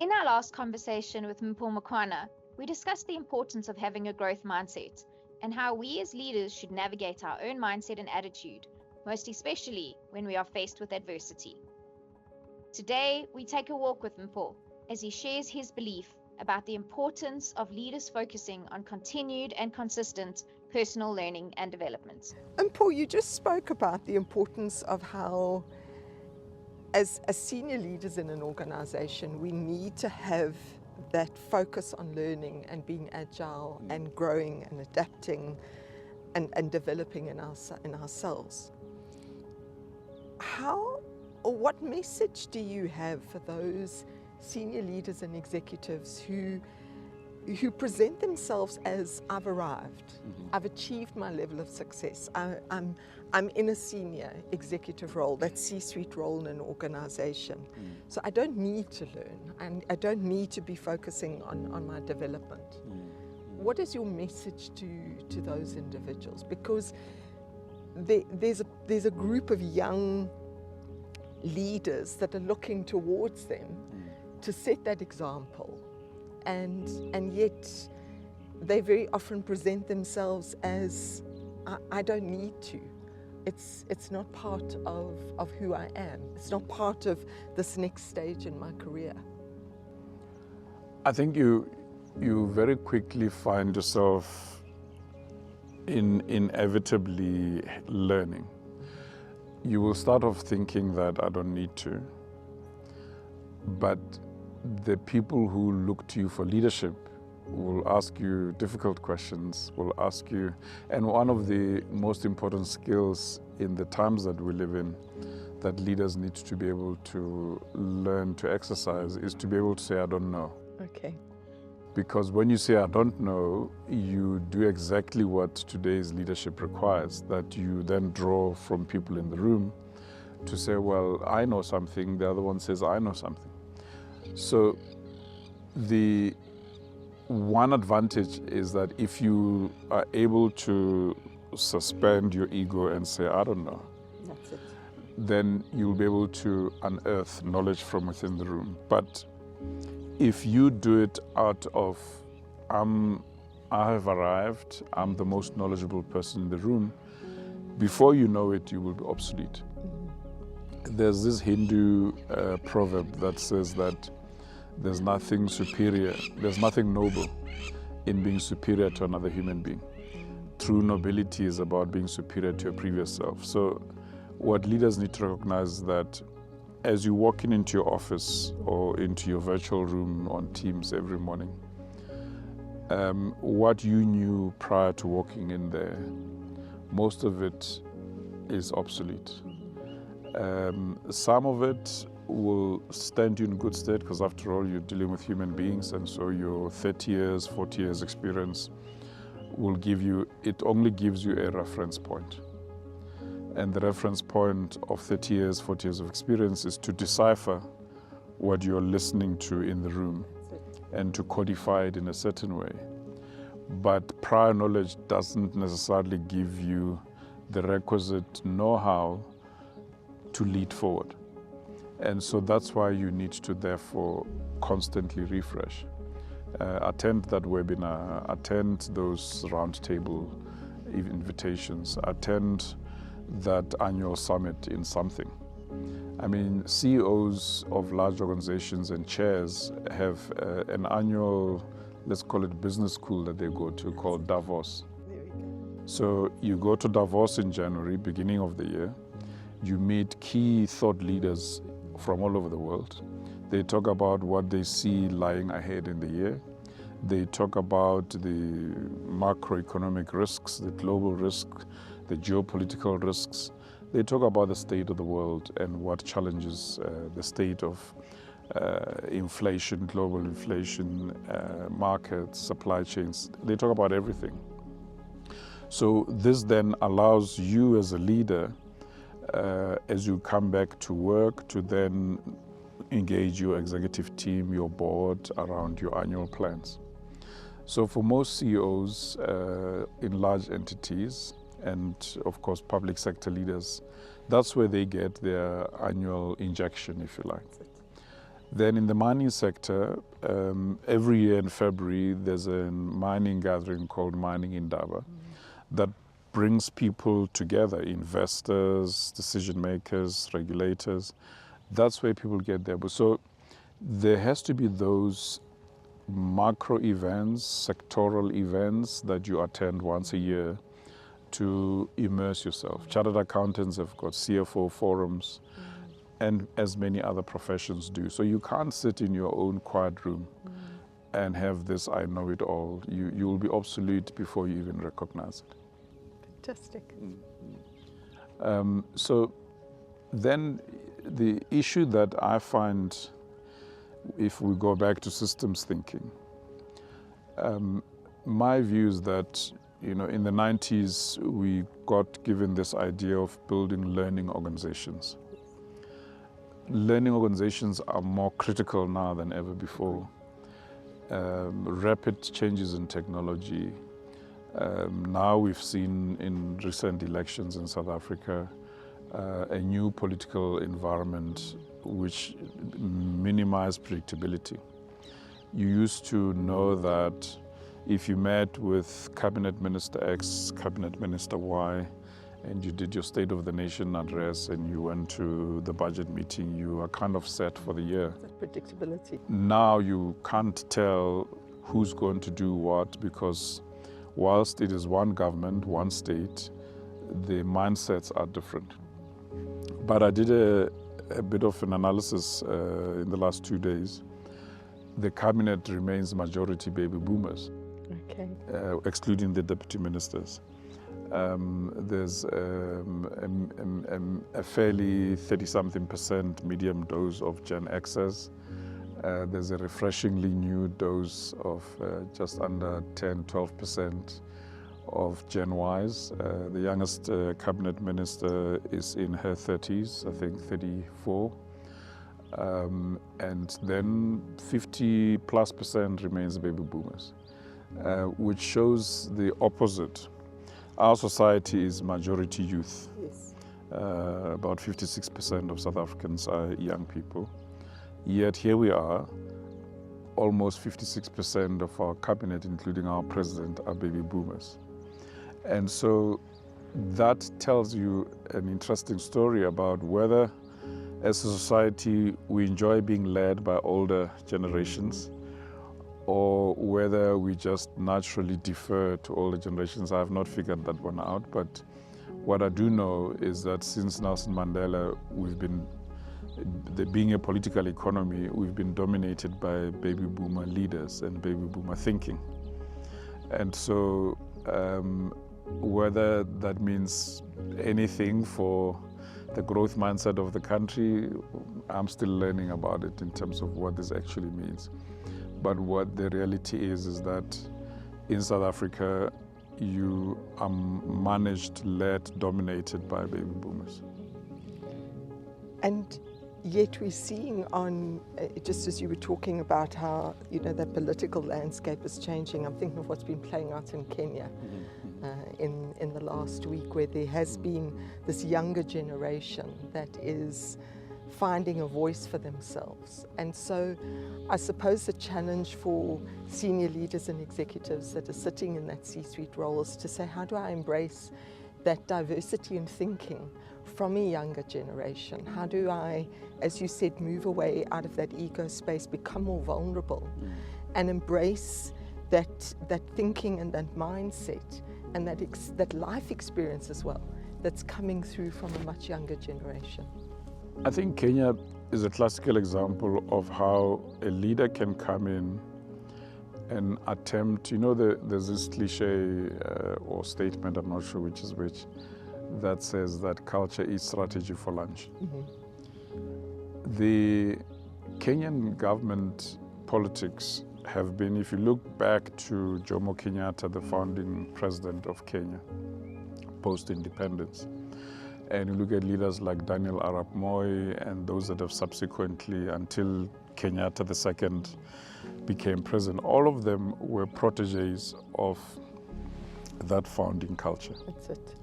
In our last conversation with Mpho, we discussed the importance of having a growth mindset and how we as leaders should navigate our own mindset and attitude, most especially when we are faced with adversity. Today, we take a walk with Mpho as he shares his belief about the importance of leaders focusing on continued and consistent personal learning and development. Mpho, you just spoke about the importance of how, as senior leaders in an organization, we need to have that focus on learning and being agile and growing and adapting and developing in ourselves. How or what message do you have for those senior leaders and executives who present themselves as, I've arrived, I've achieved my level of success, I'm in a senior executive role, that C-suite role in an organization, so I don't need to learn and I don't need to be focusing on my development. What is your message to those individuals? Because there's a group of young leaders that are looking towards them to set that example, and yet they very often present themselves as, I don't need to. It's not part of who I am. It's not part of this next stage in my career. I think you very quickly find yourself inevitably learning. You will start off thinking that I don't need to, but the people who look to you for leadership will ask you difficult questions, will ask you, and one of the most important skills in the times that we live in that leaders need to be able to learn to exercise is to be able to say, I don't know. Okay. Because when you say, I don't know, you do exactly what today's leadership requires, that you then draw from people in the room to say, well, I know something, the other one says, I know something. So the one advantage is that if you are able to suspend your ego and say, I don't know, That's it. then you'll be able to unearth knowledge from within the room. But if you do it out of, I have arrived, I'm the most knowledgeable person in the room, before you know it, you will be obsolete. There's this Hindu proverb that says that there's nothing superior, there's nothing noble in being superior to another human being. True nobility is about being superior to your previous self. So what leaders need to recognize is that as you walk into your office or into your virtual room on Teams every morning, what you knew prior to walking in there, most of it is obsolete. Some of it will stand you in good stead because after all you're dealing with human beings, and so your 30 years, 40 years experience will give you, it only gives you a reference point. And the reference point of 30 years, 40 years of experience is to decipher what you're listening to in the room and to codify it in a certain way. But prior knowledge doesn't necessarily give you the requisite know-how to lead forward. And so that's why you need to therefore constantly refresh. Attend that webinar, attend those roundtable invitations, attend that annual summit in something. I mean, CEOs of large organizations and chairs have an annual, let's call it business school that they go to called Davos. So you go to Davos in January, beginning of the year, you meet key thought leaders from all over the world. They talk about what they see lying ahead in the year. They talk about the macroeconomic risks, the global risk, the geopolitical risks. They talk about the state of the world and what challenges the state of inflation, global inflation, markets, supply chains. They talk about everything. So this then allows you as a leader, as you come back to work, to then engage your executive team, your board around your annual plans. So for most CEOs in large entities, and of course public sector leaders, that's where they get their annual injection, if you like. Then in the mining sector, every year in February, there's a mining gathering called Mining Indaba that brings people together, investors, decision makers, regulators. That's where people get there. So there has to be those macro events, sectoral events that you attend once a year to immerse yourself. Chartered accountants have got CFO forums, and as many other professions do. So you can't sit in your own quiet room and have this I know it all. You will be obsolete before you even recognize it. Fantastic. So then the issue that I find, if we go back to systems thinking, my view is that, you know, in the 90s, we got given this idea of building learning organizations. Learning organizations are more critical now than ever before. Rapid changes in technology. Now we've seen in recent elections in South Africa a new political environment which minimized predictability. You used to know that if you met with Cabinet Minister X, Cabinet Minister Y, and you did your State of the Nation address and you went to the budget meeting, you are kind of set for the year. That predictability. Now you can't tell who's going to do what, because whilst it is one government, one state, the mindsets are different. But I did a bit of an analysis in the last 2 days. The cabinet remains majority baby boomers, Okay. excluding the deputy ministers. There's a fairly 30-something% medium dose of Gen Xers. There's a refreshingly new dose of just under 10-12% of Gen Ys. The youngest cabinet minister is in her 30s, I think 34. And then 50+% remains baby boomers, which shows the opposite. Our society is majority youth. Yes. About 56% of South Africans are young people. Yet here we are, almost 56% of our cabinet, including our president, are baby boomers. And so that tells you an interesting story about whether, as a society, we enjoy being led by older generations, or whether we just naturally defer to older generations. I have not figured that one out, but what I do know is that since Nelson Mandela, being a political economy, we've been dominated by baby boomer leaders and baby boomer thinking. And so whether that means anything for the growth mindset of the country, I'm still learning about it in terms of what this actually means. But what the reality is that in South Africa, you are managed, led, dominated by baby boomers. And yet we're seeing on, just as you were talking about how, you know, the political landscape is changing, I'm thinking of what's been playing out in Kenya in the last week, where there has been this younger generation that is finding a voice for themselves. And so I suppose the challenge for senior leaders and executives that are sitting in that C-suite role is to say, how do I embrace that diversity in thinking from a younger generation? How do I, as you said, move away out of that ego space, become more vulnerable, and embrace that thinking and that mindset and that life experience as well that's coming through from a much younger generation? I think Kenya is a classical example of how a leader can come in and attempt, you know, there's this cliche or statement, I'm not sure which is which, that says that culture is strategy for lunch. The Kenyan government politics have been, if you look back to Jomo Kenyatta, the founding president of Kenya, post-independence, and you look at leaders like Daniel Arap Moi and those that have subsequently, until Kenyatta II became president, all of them were proteges of that founding culture. That's it.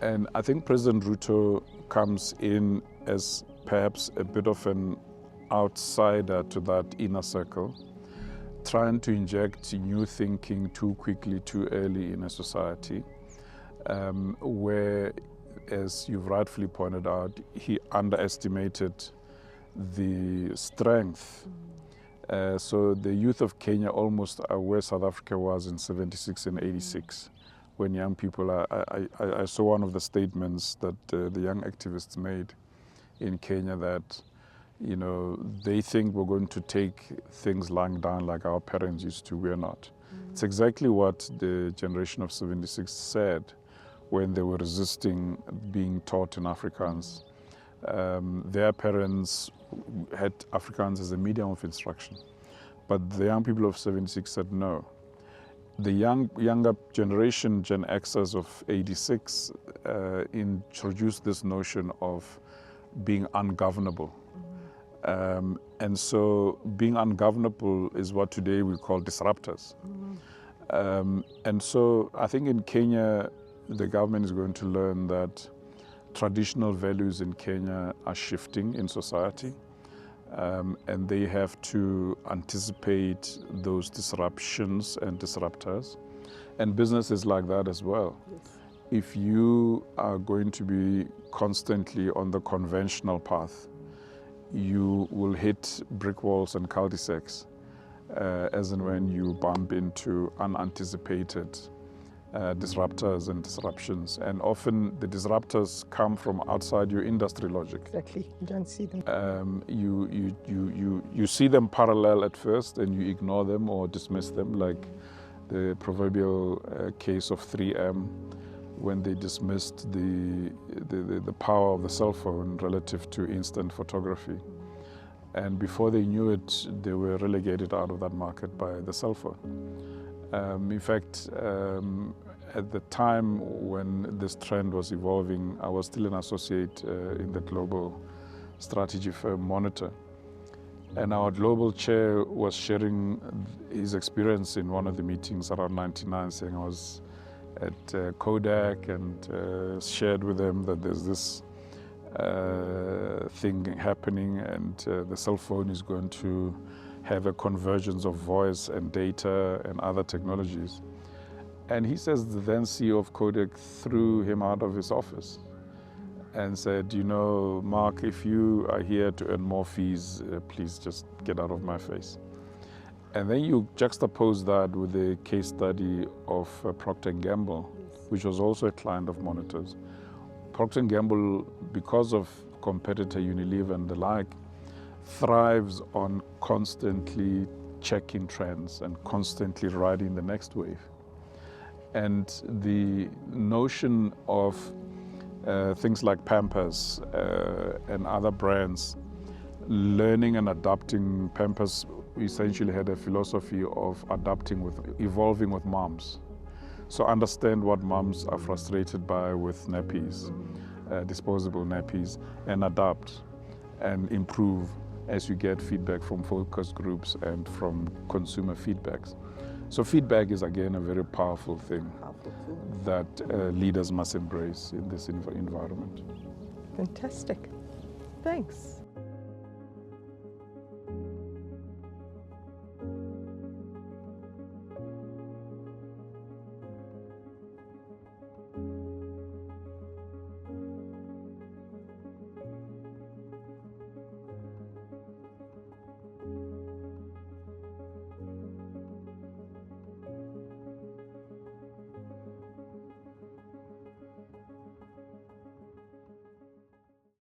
And I think President Ruto comes in as perhaps a bit of an outsider to that inner circle, trying to inject new thinking too quickly, too early in a society, where, as you've rightfully pointed out, he underestimated the strength. So the youth of Kenya almost are where South Africa was in 76 and 86. When young people I saw one of the statements that the young activists made in Kenya that, you know, they think we're going to take things lying down like our parents used to. We're not. It's exactly what the generation of 76 said when they were resisting being taught in Afrikaans. Their parents had Afrikaans as a medium of instruction, but the young people of 76 said no. The younger generation, Gen Xers of 86, introduced this notion of being ungovernable. And so being ungovernable is what today we call disruptors. And so I think in Kenya, the government is going to learn that traditional values in Kenya are shifting in society. And they have to anticipate those disruptions and disruptors. And business is like that as well. Yes. If you are going to be constantly on the conventional path, you will hit brick walls and cul-de-sacs as and when you bump into unanticipated disruptors and disruptions. And often the disruptors come from outside your industry logic. Exactly. You don't see them. You see them parallel at first and you ignore them or dismiss them, like the proverbial case of 3M when they dismissed the power of the cell phone relative to instant photography. And before they knew it, they were relegated out of that market by the cell phone. In fact, at the time when this trend was evolving, I was still an associate in the global strategy firm Monitor. And our global chair was sharing his experience in one of the meetings around 99, saying I was at Kodak and shared with them that there's this thing happening and the cell phone is going to have a convergence of voice and data and other technologies. And he says the then CEO of Kodak threw him out of his office and said, you know, Mark, if you are here to earn more fees, please just get out of my face. And then you juxtapose that with the case study of Procter & Gamble, which was also a client of Monitor's. Procter & Gamble, because of competitor Unilever and the like, thrives on constantly checking trends and constantly riding the next wave. And the notion of things like Pampers and other brands learning and adapting. Pampers essentially had a philosophy of evolving with moms. So understand what moms are frustrated by with nappies, disposable nappies, and adapt and improve as you get feedback from focus groups and from consumer feedbacks. So feedback is again a very powerful thing that leaders must embrace in this environment. Fantastic. Thanks.